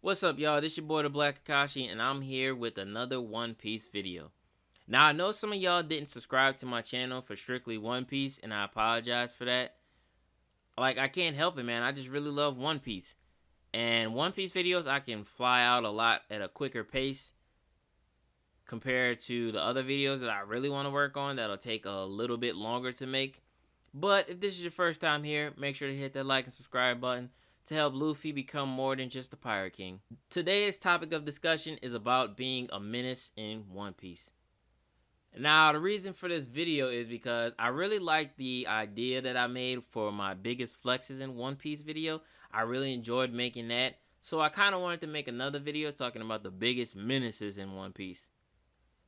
What's up, y'all? This your boy the Black Akashi, and I'm here with another One Piece video. Now, I know some of y'all didn't subscribe to my channel for strictly One Piece, and I apologize for that. Like, I can't help it, man. I just really love One Piece. And One Piece videos, I can fly out a lot at a quicker pace compared to the other videos that I really want to work on that'll take a little bit longer to make. But if this is your first time here, make sure to hit that like and subscribe button to help Luffy become more than just a pirate king. Today's topic of discussion is about being a menace in One Piece. Now, the reason for this video is because I really like the idea that I made for my biggest flexes in One Piece video. I really enjoyed making that, so I kind of wanted to make another video talking about the biggest menaces in One Piece.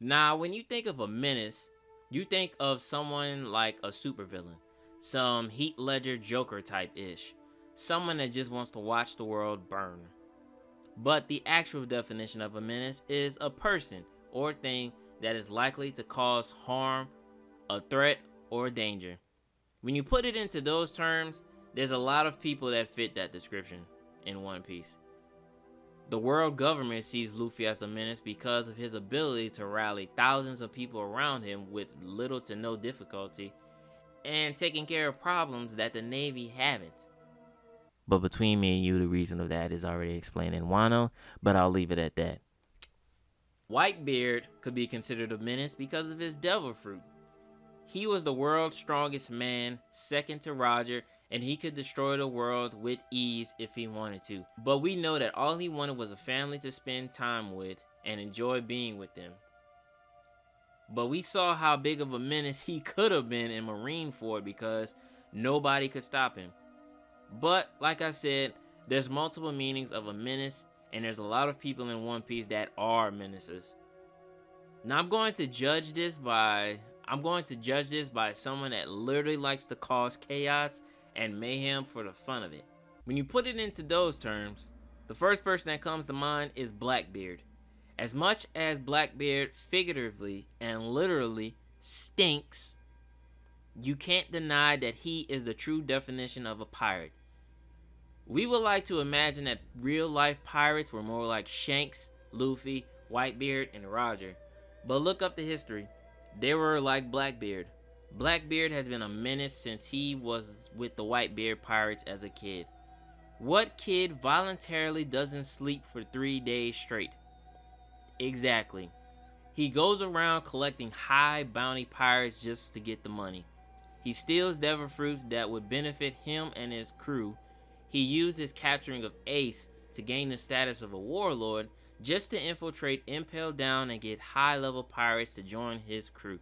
Now, when you think of a menace, you think of someone like a supervillain, some Heath Ledger Joker type-ish. Someone that just wants to watch the world burn. But the actual definition of a menace is a person or thing that is likely to cause harm, a threat, or danger. When you put it into those terms, there's a lot of people that fit that description in One Piece. The world government sees Luffy as a menace because of his ability to rally thousands of people around him with little to no difficulty and taking care of problems that the Navy haven't. But between me and you, the reason of that is already explained in Wano, but I'll leave it at that. Whitebeard could be considered a menace because of his devil fruit. He was the world's strongest man, second to Roger, and he could destroy the world with ease if he wanted to. But we know that all he wanted was a family to spend time with and enjoy being with them. But we saw how big of a menace he could have been in Marineford because nobody could stop him. But, like I said, there's multiple meanings of a menace, and there's a lot of people in One Piece that are menaces. Now, I'm going to judge this by someone that literally likes to cause chaos and mayhem for the fun of it. When you put it into those terms, the first person that comes to mind is Blackbeard. As much as Blackbeard figuratively and literally stinks, you can't deny that he is the true definition of a pirate. We would like to imagine that real-life pirates were more like Shanks, Luffy, Whitebeard, and Roger. But look up the history. They were like Blackbeard. Blackbeard has been a menace since he was with the Whitebeard pirates as a kid. What kid voluntarily doesn't sleep for 3 days straight? Exactly. He goes around collecting high bounty pirates just to get the money. He steals devil fruits that would benefit him and his crew. He used his capturing of Ace to gain the status of a warlord just to infiltrate Impel Down and get high-level pirates to join his crew.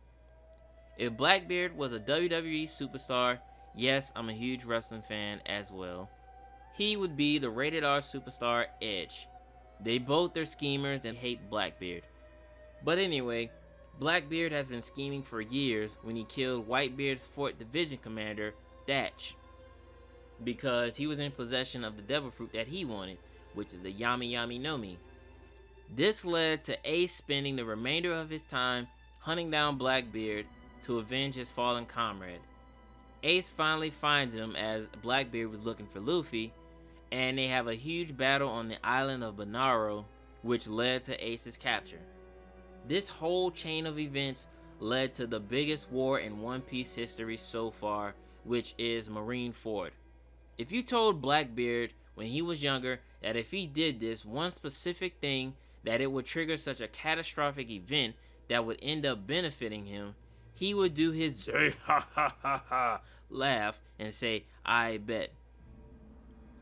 If Blackbeard was a WWE superstar, yes, I'm a huge wrestling fan as well, he would be the rated R superstar Edge. They both are schemers and hate Blackbeard. But anyway, Blackbeard has been scheming for years when he killed Whitebeard's 4th Division commander, Thatch, because he was in possession of the devil fruit that he wanted, which is the Yami Yami no Mi. This led to Ace spending the remainder of his time hunting down Blackbeard to avenge his fallen comrade. Ace finally finds him as Blackbeard was looking for Luffy, and they have a huge battle on the island of Bonaro, which led to Ace's capture. This whole chain of events led to the biggest war in One Piece history so far, which is Marineford. If you told Blackbeard when he was younger that if he did this one specific thing, that it would trigger such a catastrophic event that would end up benefiting him, he would do his say ha ha ha ha laugh and say, I bet.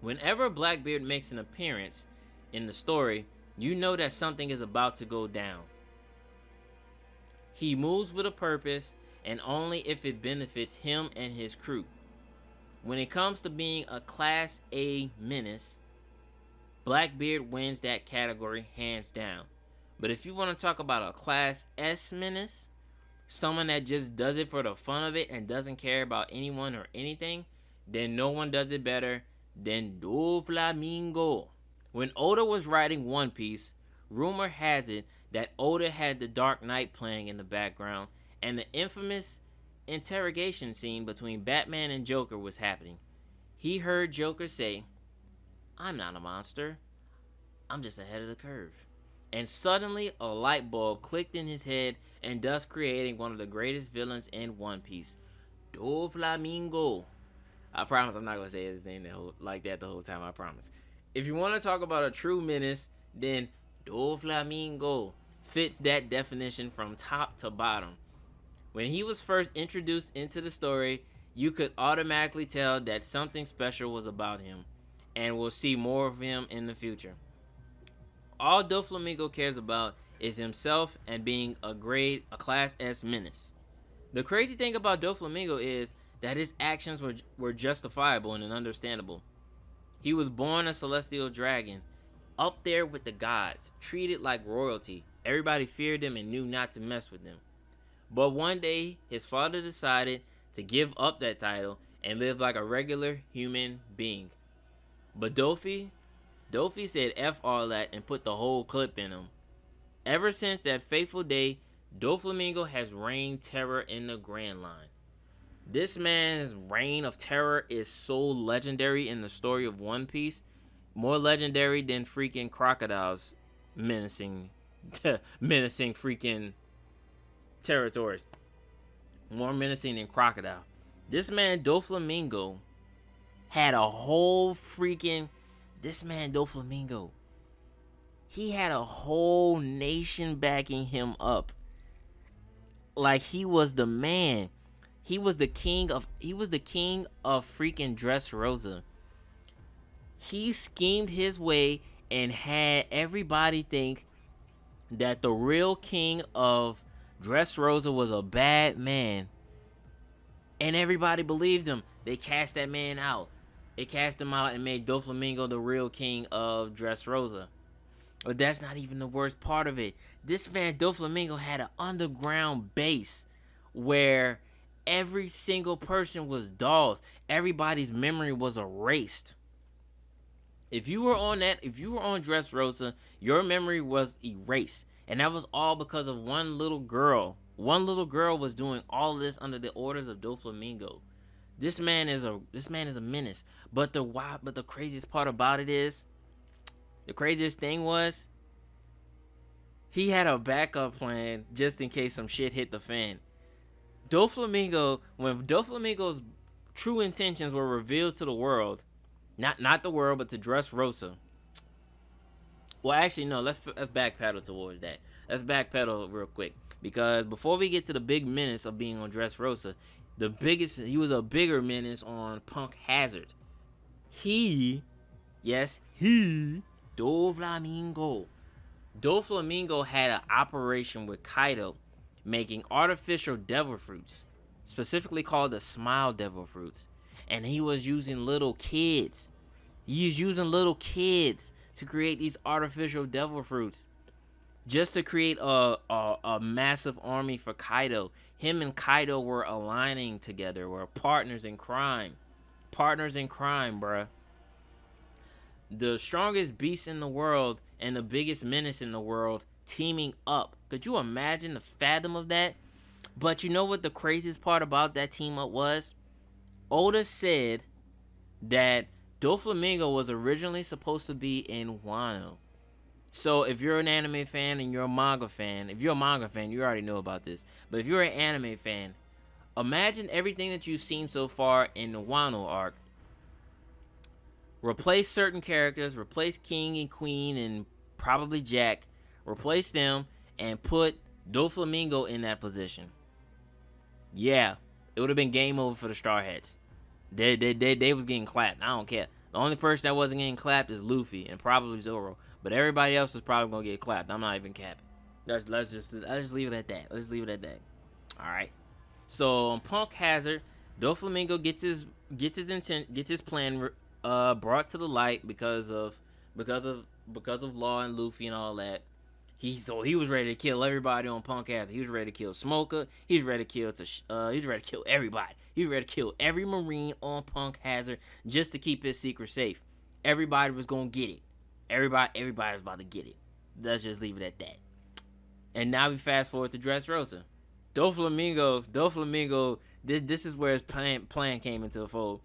Whenever Blackbeard makes an appearance in the story, you know that something is about to go down. He moves with a purpose, and only if it benefits him and his crew. When it comes to being a Class A menace, Blackbeard wins that category hands down. But if you want to talk about a Class S menace, someone that just does it for the fun of it and doesn't care about anyone or anything, then no one does it better than Doflamingo. When Oda was writing One Piece, rumor has it that Oda had The Dark Knight playing in the background, and the infamous interrogation scene between Batman and Joker was happening. He heard Joker say, I'm not a monster. I'm just ahead of the curve. And suddenly, a light bulb clicked in his head, and thus creating one of the greatest villains in One Piece, Doflamingo. I promise I'm not going to say his name like that the whole time, I promise. If you want to talk about a true menace, then Doflamingo fits that definition from top to bottom. When he was first introduced into the story, you could automatically tell that something special was about him, and we'll see more of him in the future. All Doflamingo cares about is himself and being a Class S menace. The crazy thing about Doflamingo is that his actions were justifiable and understandable. He was born a celestial dragon, up there with the gods, treated like royalty. Everybody feared him and knew not to mess with him. But one day, his father decided to give up that title and live like a regular human being. But Dofi said F all that and put the whole clip in him. Ever since that fateful day, Doflamingo has reigned terror in the Grand Line. This man's reign of terror is so legendary in the story of One Piece, more legendary than freaking crocodiles menacing freaking territories. More menacing than crocodile. This man Doflamingo had a whole freaking Doflamingo. He had a whole nation backing him up. Like he was the man. He was the king of freaking Dressrosa. He schemed his way and had everybody think that the real king of Dressrosa was a bad man. And everybody believed him. They cast that man out. They cast him out and made Doflamingo the real king of Dressrosa. But that's not even the worst part of it. This man Doflamingo had an underground base where every single person was dolls. Everybody's memory was erased. If you were on Dressrosa, your memory was erased. And that was all because of one little girl. One little girl was doing all of this under the orders of Doflamingo. This man is a menace. But the craziest part about it is, the craziest thing was, he had a backup plan just in case some shit hit the fan. Doflamingo, when Doflamingo's true intentions were revealed to the world, not the world, but to Dressrosa. Well, actually, no. Let's backpedal towards that. Let's backpedal real quick, because before we get to the big menace of being on Dressrosa, he was a bigger menace on Punk Hazard. Doflamingo had an operation with Kaido, making artificial devil fruits, specifically called the Smile Devil Fruits, and he was using little kids. He's using little kids to create these artificial devil fruits, just to create a massive army for Kaido. Him and Kaido were aligning together. Were partners in crime. Bruh. The strongest beast in the world and the biggest menace in the world teaming up. Could you imagine the fathom of that? But you know what the craziest part about that team up was? Oda said that Doflamingo was originally supposed to be in Wano. So if you're an anime fan and you're a manga fan, you already know about this. But if you're an anime fan, imagine everything that you've seen so far in the Wano arc. Replace certain characters, replace King and Queen and probably Jack, replace them and put Doflamingo in that position. Yeah, it would have been game over for the Straw Hats. They was getting clapped. I don't care. The only person that wasn't getting clapped is Luffy and probably Zoro. But everybody else was probably gonna get clapped. I'm not even capping. Let's just leave it at that. All right. So on Punk Hazard, Doflamingo gets his plan brought to the light because of Law and Luffy and all that. He was ready to kill everybody on Punk Hazard. He was ready to kill Smoker. He was ready to kill everybody. He was ready to kill every Marine on Punk Hazard just to keep his secret safe. Everybody was gonna get it. Everybody was about to get it. Let's just leave it at that. And now we fast forward to Dressrosa. Doflamingo. This is where his plan came into the fold.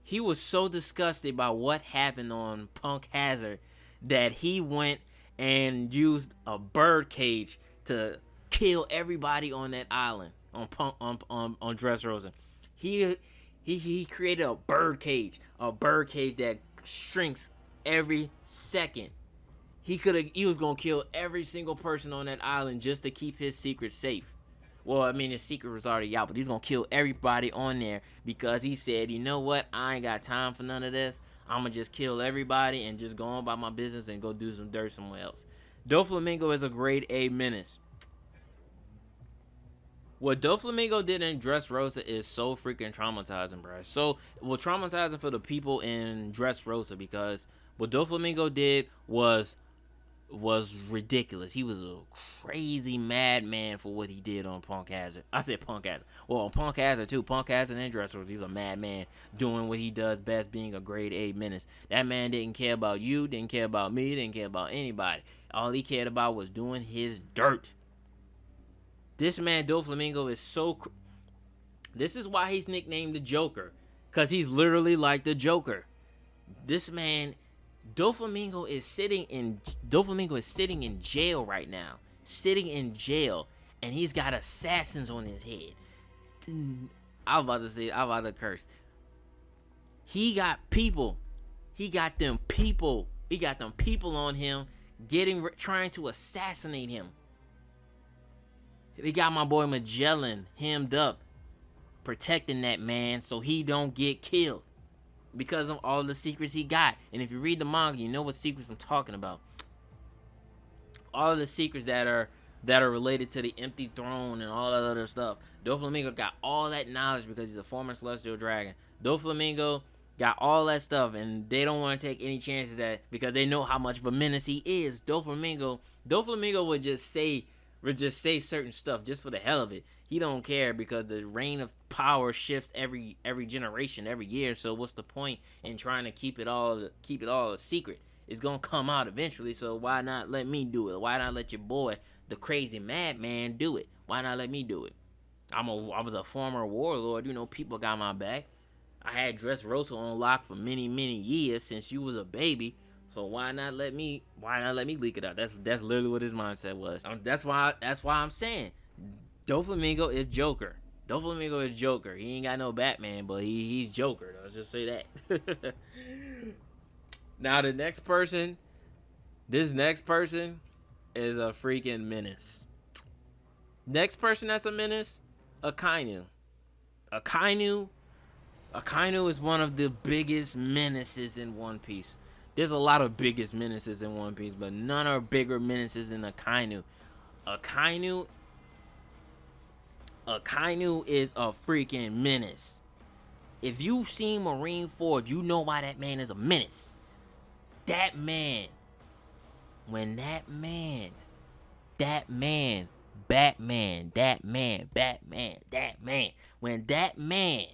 He was so disgusted by what happened on Punk Hazard that he went and used a bird cage to kill everybody on that island on Dressrosa. He created a bird cage that shrinks every second. He was gonna kill every single person on that island just to keep his secret safe. Well, I mean, his secret was already out, but he's gonna kill everybody on there because he said, you know what, I ain't got time for none of this. I'm gonna just kill everybody and just go on about my business and go do some dirt somewhere else. Doflamingo is a grade A menace. What Doflamingo did in Dressrosa is so freaking traumatizing, bro. So, well, traumatizing for the people in Dressrosa, because what Doflamingo did was ridiculous. He was a crazy madman for what he did on Punk Hazard. I said Punk Hazard. Well, on Punk Hazard too. Punk Hazard and Dressrosa, he was a madman doing what he does best, being a grade A menace. That man didn't care about you, didn't care about me, didn't care about anybody. All he cared about was doing his dirt. This man, Doflamingo, is so... This is why he's nicknamed the Joker. Because he's literally like the Joker. This man, Doflamingo is sitting in jail right now. Sitting in jail. And he's got assassins on his head. I was about to curse. He got people. He got them people on him trying to assassinate him. They got my boy Magellan hemmed up, protecting that man so he don't get killed because of all the secrets he got. And if you read the manga, you know what secrets I'm talking about. All of the secrets that are related to the empty throne and all that other stuff. Doflamingo got all that knowledge because he's a former celestial dragon. Doflamingo got all that stuff, and they don't want to take any chances because they know how much of a menace he is. Doflamingo would just say certain stuff just for the hell of it. He don't care because the reign of power shifts every generation, every year. So what's the point in trying to keep it all a secret? It's gonna come out eventually. So why not let me do it? Why not let your boy, the crazy madman, do it? Why not let me do it? I was a former warlord. You know, people got my back. I had Dressrosa on lock for many years since you was a baby. So why not let me leak it out? That's literally what his mindset was. That's why I'm saying Doflamingo is Joker. Doflamingo is Joker. He ain't got no Batman, but he's Joker. Let's just say that. Now this next person is a freaking menace. Next person that's a menace, Akainu. Akainu is one of the biggest menaces in One Piece. There's a lot of biggest menaces in One Piece, but none are bigger menaces than Akainu. Akainu is a freaking menace. If you've seen Marineford, you know why that man is a menace. That man, when Batman, when that man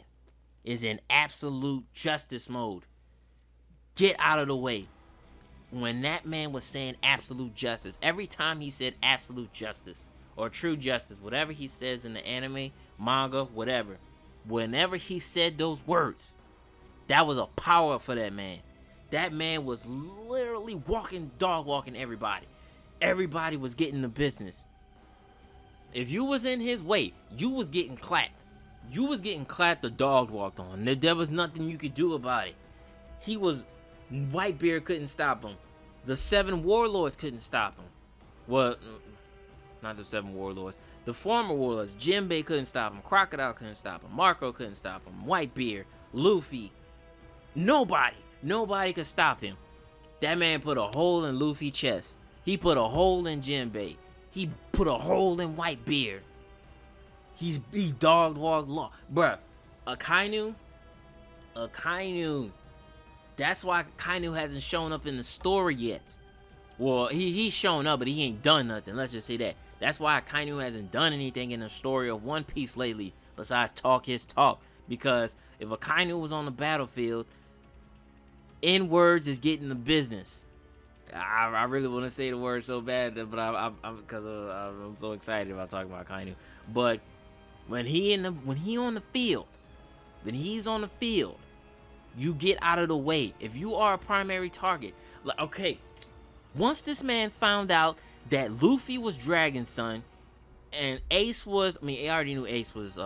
is in absolute justice mode, get out of the way. When that man was saying absolute justice, every time he said absolute justice or true justice, whatever he says in the anime, manga, whatever, whenever he said those words, that was a power for that man. That man was literally dog walking everybody. Everybody was getting the business. If you was in his way, you was getting clapped. You was getting clapped or dog walked on. There was nothing you could do about it. Whitebeard couldn't stop him. The 7 warlords couldn't stop him. Well, not the 7 warlords. The former warlords. Jinbei couldn't stop him. Crocodile couldn't stop him. Marco couldn't stop him. Whitebeard, Luffy. Nobody could stop him. That man put a hole in Luffy's chest. He put a hole in Jinbei. He put a hole in Whitebeard. He dog walked long. Bruh, Akainu. That's why Akainu hasn't shown up in the story yet. Well, he's shown up, but he ain't done nothing. Let's just say that. That's why Akainu hasn't done anything in the story of One Piece lately besides talk his talk. Because if Akainu was on the battlefield, N-words is getting the business. I really want to say the word so bad, but I'm so excited about talking about Akainu. But when he's on the field, you get out of the way. If you are a primary target, like, okay, Once this man found out that Luffy was Dragon's son, and Ace was, I already knew Ace was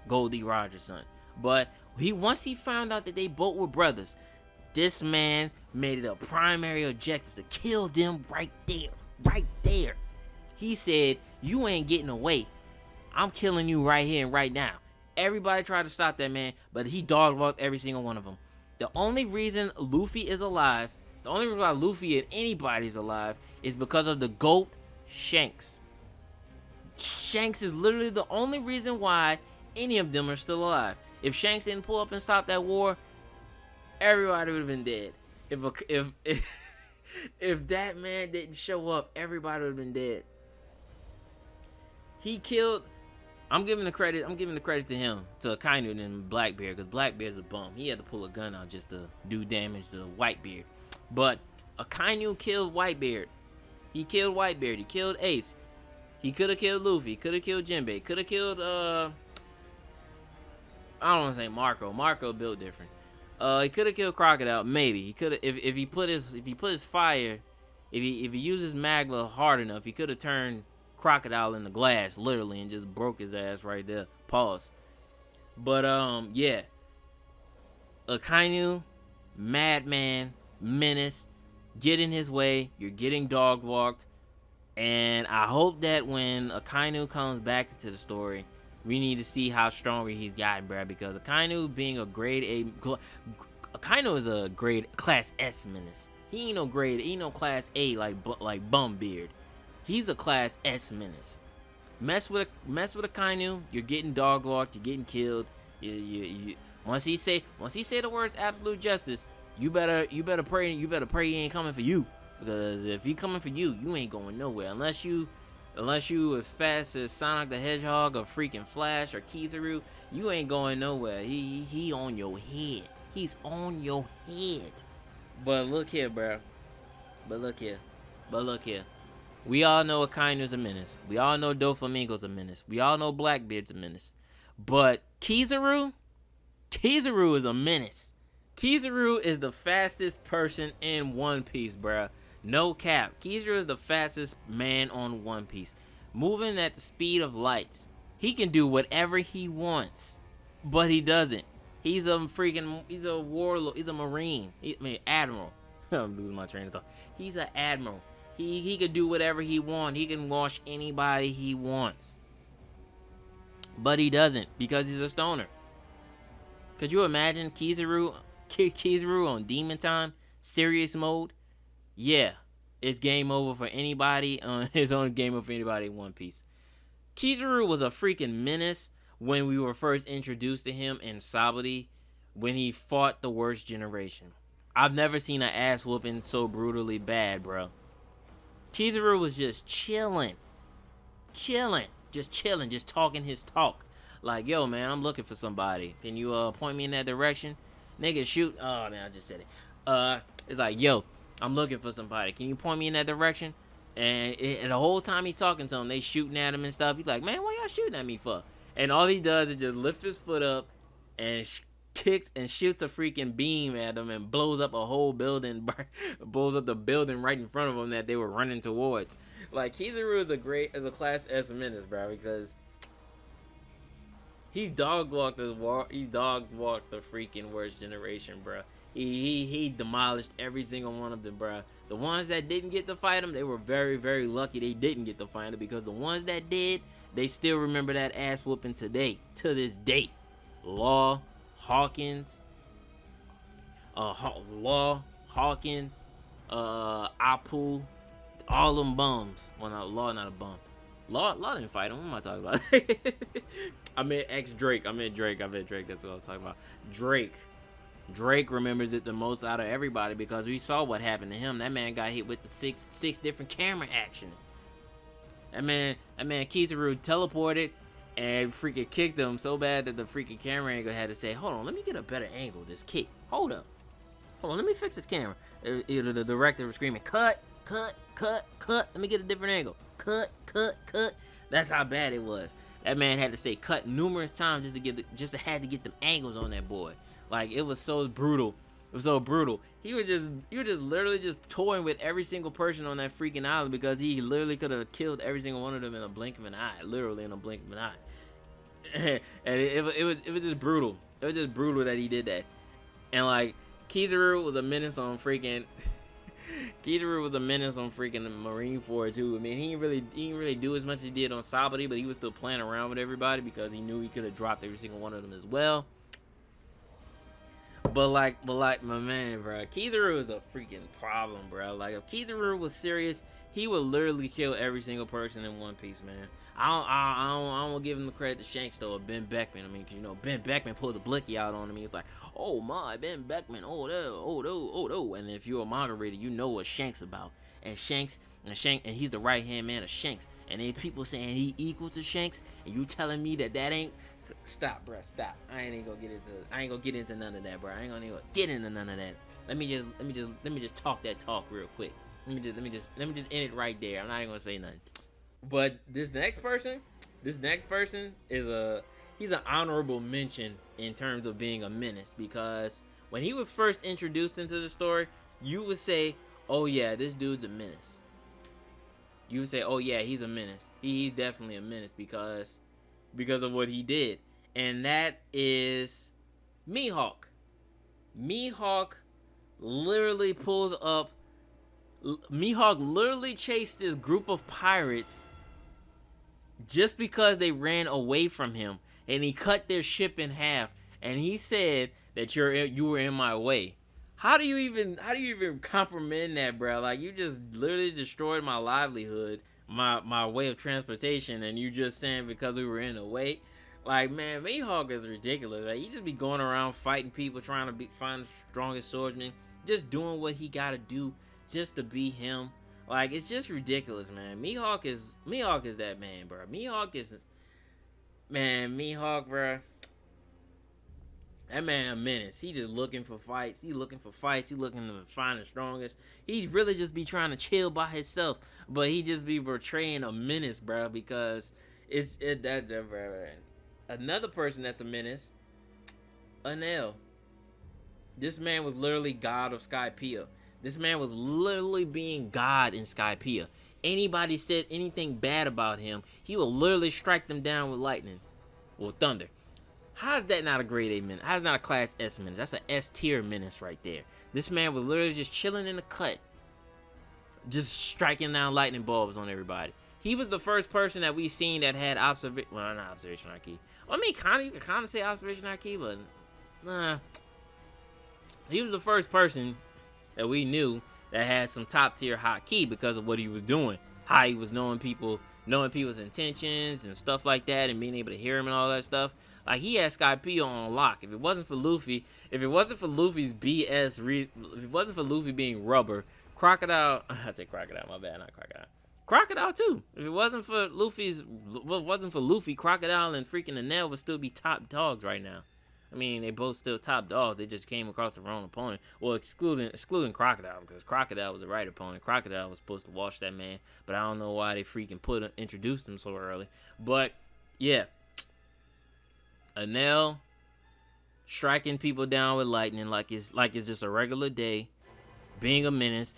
Goldie Roger's son, but once he found out that they both were brothers, this man made it a primary objective to kill them right there. He said, you ain't getting away. I'm killing you right here and right now. Everybody tried to stop that man, but he dog walked every single one of them. The only reason Luffy is alive, the only reason why Luffy and anybody's alive, is because of the GOAT, Shanks. Shanks is literally the only reason why any of them are still alive. If Shanks didn't pull up and stop that war, everybody would have been dead. If that man didn't show up, everybody would have been dead. He killed. I'm giving the credit to him, to Akainu and Blackbeard, because Blackbeard's a bum. He had to pull a gun out just to do damage to Whitebeard. But Akainu killed Whitebeard. He killed Whitebeard. He killed Ace. He could have killed Luffy. Could have killed Jinbei. Could have killed I don't want to say Marco. Marco built different. He could have killed Crocodile. Maybe he could have, if he put his fire, if he used his magma hard enough, he could have turned Crocodile into glass, literally, and just broke his ass right there. Pause. But yeah, Akainu, Madman, Menace, get in his way. You're getting dog walked, and I hope that when Akainu comes back into the story, we need to see how stronger he's gotten, bruh, because Akainu being a grade A, Akainu is a grade class S menace. He ain't no grade, he ain't no class A like Bumbeard. He's a class S menace. Mess with Akainu, you're getting dog walked, you're getting killed. You once he say the words absolute justice, you better pray he ain't coming for you, because if he coming for you, you ain't going nowhere unless you as fast as Sonic the Hedgehog or freaking Flash or Kizaru. You ain't going nowhere. He on your head. He's on your head. But look here, bro. But look here. We all know Akainu's a menace. We all know Doflamingo's a menace. We all know Blackbeard's a menace. But Kizaru is a menace. Kizaru is the fastest person in One Piece, bruh. No cap. Kizaru is the fastest man on One Piece. Moving at the speed of lights. He can do whatever he wants. But he doesn't. He's a warlord. He's a marine. Admiral. I'm losing my train of thought. He's an admiral. He could do whatever he wants. He can wash anybody he wants. But he doesn't, because he's a stoner. Could you imagine Kizaru on Demon Time? Serious mode? Yeah, it's game over for anybody. It's only game over for anybody in One Piece. Kizaru was a freaking menace when we were first introduced to him in Sabaody, when he fought the worst generation. I've never seen an ass whooping so brutally bad, bro. Kizaru was just chilling, just talking his talk. Like, yo, man, I'm looking for somebody. Can you point me in that direction? Nigga, shoot. Oh, man, I just said it. It's like, yo, I'm looking for somebody. Can you point me in that direction? And the whole time he's talking to him, they shooting at him and stuff. He's like, man, why y'all shooting at me for? And all he does is just lift his foot up and kicks and shoots a freaking beam at him and blows up a whole building, blows up the building right in front of him that they were running towards. Like, Kizaru is a class S menace, bro, because he dog walked the freaking worst generation, bro. He demolished every single one of them, bro. The ones that didn't get to fight him, they were very, very lucky they didn't get to fight him, because the ones that did, they still remember that ass whooping today, to this day. Law, Hawkins, Apu, all them bums. Well, not Law, not a bum. Law didn't fight him. What am I talking about? I meant Drake. I meant Drake. That's what I was talking about. Drake remembers it the most out of everybody, because we saw what happened to him. That man got hit with the six different camera action. That man Kizaru teleported and freaking kicked him so bad that the freaking camera angle had to say, hold on, let me get a better angle of this kick. Hold on, let me fix this camera. The director was screaming, cut. Let me get a different angle. Cut. That's how bad it was. That man had to say cut numerous times just to get them angles on that boy. Like, it was so brutal. It was so brutal. He was just literally just toying with every single person on that freaking island because he literally could have killed every single one of them in a blink of an eye, literally in a blink of an eye. And it was just brutal. It was just brutal that he did that. And like Kizaru was a menace on freaking Marineford too. I mean, he didn't really do as much as he did on Sabaody, but he was still playing around with everybody because he knew he could have dropped every single one of them as well. But like my man, bro, Kizaru is a freaking problem, bro. Like if Kizaru was serious, he would literally kill every single person in One Piece, man. I don't give him the credit to Shanks though, or Ben Beckman. I mean, cause you know Ben Beckman pulled the blicky out on him. It's like, oh my, Ben Beckman, oh no. And if you're a manga reader, you know what Shanks about. And he's the right hand man of Shanks. And then people saying he equal to Shanks, and you telling me that ain't. Stop, bro. Stop. I ain't gonna get into none of that, bro. I ain't gonna get into none of that. Let me just talk that talk real quick. Let me just end it right there. I'm not even gonna say nothing. But this next person is he's an honorable mention in terms of being a menace, because when he was first introduced into the story, you would say, oh yeah, this dude's a menace. You would say, oh yeah, he's a menace. He's definitely a menace because of what he did. And that is Mihawk. Mihawk literally chased this group of pirates just because they ran away from him, and he cut their ship in half, and he said that you were in my way. How do you even comprehend that, bro? Like, you just literally destroyed my livelihood, my way of transportation, and you just saying because we were in the way. Like, man, Mihawk is ridiculous. Like, he just be going around fighting people, trying to find the strongest swordsman, just doing what he gotta do just to be him. Like, it's just ridiculous, man. Mihawk is that man, bro. Mihawk, bro. That man a menace. He just looking for fights. He looking to find the strongest. He really just be trying to chill by himself, but he just be portraying a menace, bro. Because bro. Another person that's a menace, Enel. This man was literally God of Skypiea. This man was literally being God in Skypiea. Anybody said anything bad about him, he will literally strike them down with lightning. Or thunder. How is that not a grade A menace? How is that not a class S menace? That's an S tier menace right there. This man was literally just chilling in the cut. Just striking down lightning bulbs on everybody. He was the first person that we've seen that had not observation haki. Well, I mean, you can kind of say observation haki, but nah. He was the first person that we knew that had some top tier haki because of what he was doing. How he was knowing people's intentions and stuff like that, and being able to hear him and all that stuff. Like, he had Skypiea on lock. If it wasn't for Luffy's BS, if it wasn't for Luffy being rubber, Crocodile, I said Crocodile, my bad, not Crocodile. Crocodile too. If it wasn't for Luffy, Crocodile and freaking Enel would still be top dogs right now. I mean, they both still top dogs. They just came across the wrong opponent. Well, excluding Crocodile, because Crocodile was the right opponent. Crocodile was supposed to wash that man, but I don't know why they freaking introduced him so early. But yeah, Enel striking people down with lightning like it's just a regular day, being a menace,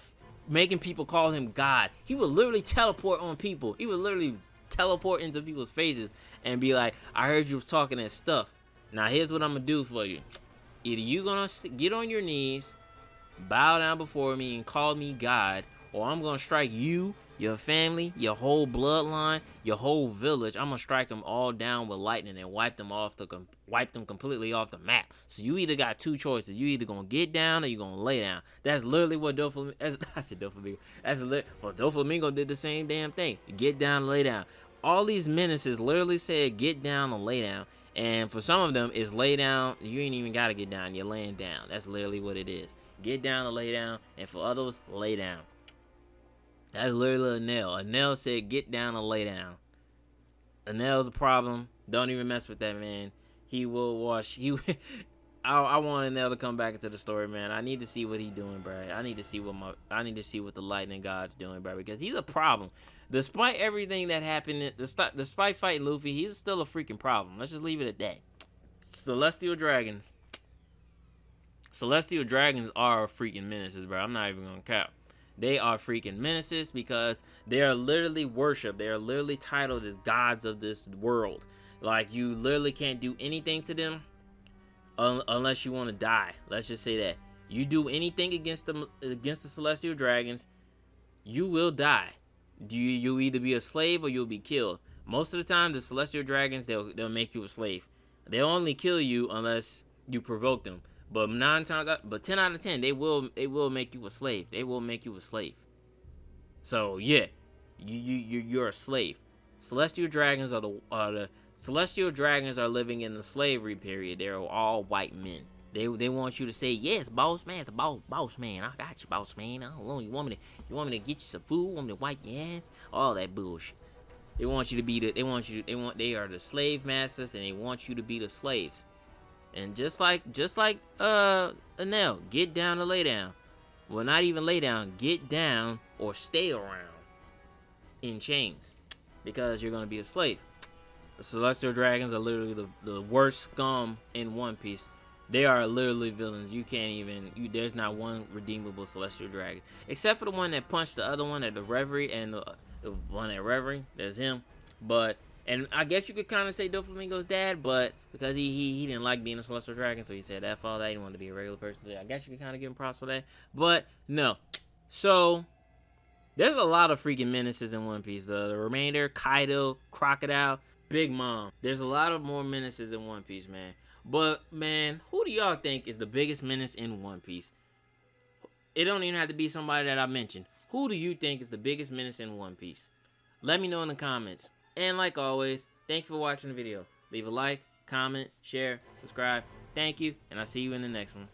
making people call him God. He would literally teleport on people. He would literally teleport into people's faces and be like, I heard you was talking that stuff. Now here's what I'm going to do for you. Either you going to get on your knees, bow down before me and call me God, or I'm going to strike you, your family, your whole bloodline, your whole village. I'm going to strike them all down with lightning and wipe them completely off the map. So you either got two choices. You either going to get down or you going to lay down. That's literally what Doflamingo, Doflamingo did the same damn thing. Get down, lay down. All these menaces literally said get down and lay down. And for some of them, it's lay down. You ain't even got to get down. You're laying down. That's literally what it is. Get down and lay down. And for others, lay down. That's literally Enel. Enel said get down and lay down. Enel's a problem. Don't even mess with that man. He will wash. I want Enel to come back into the story, man. I need to see what he's doing, bro. I need to see what the lightning god's doing, bro, because he's a problem. Despite everything that happened, despite fighting Luffy, he's still a freaking problem. Let's just leave it at that. Celestial Dragons. Celestial dragons are freaking menaces, bro. I'm not even gonna cap. They are freaking menaces because they are literally worshipped. They are literally titled as gods of this world. Like, you literally can't do anything to them unless you want to die. Let's just say that. You do anything against the celestial dragons, you will die. You'll either be a slave or you'll be killed. Most of the time, the celestial dragons, they'll make you a slave. They'll only kill you unless you provoke them. But 10 out of 10, they will make you a slave. They will make you a slave. So yeah, you're a slave. Celestial dragons are the celestial dragons are living in the slavery period. They're all white men. They want you to say, yes, boss man, the boss man. I got you, boss man. I don't know. You want me to get you some food? Want me to wipe your ass? All that bullshit. They want you to be they are the slave masters, and they want you to be the slaves. And just like Anel, get down to lay down. Well, not even lay down, get down or stay around in chains, because you're gonna be a slave. The celestial dragons are literally the worst scum in One Piece. They are literally villains. You can't even, there's not one redeemable celestial dragon. Except for the one that punched the other one at the Reverie, and the one at Reverie, there's him. But, and I guess you could kind of say Doflamingo's dad, but because he didn't like being a celestial dragon, so he said F all that, he wanted to be a regular person. So I guess you could kind of give him props for that. But, no. So, there's a lot of freaking menaces in One Piece. The remainder, Kaido, Crocodile, Big Mom. There's a lot of more menaces in One Piece, man. But, man, who do y'all think is the biggest menace in One Piece? It don't even have to be somebody that I mentioned. Who do you think is the biggest menace in One Piece? Let me know in the comments. And like always, thank you for watching the video. Leave a like, comment, share, subscribe. Thank you, and I'll see you in the next one.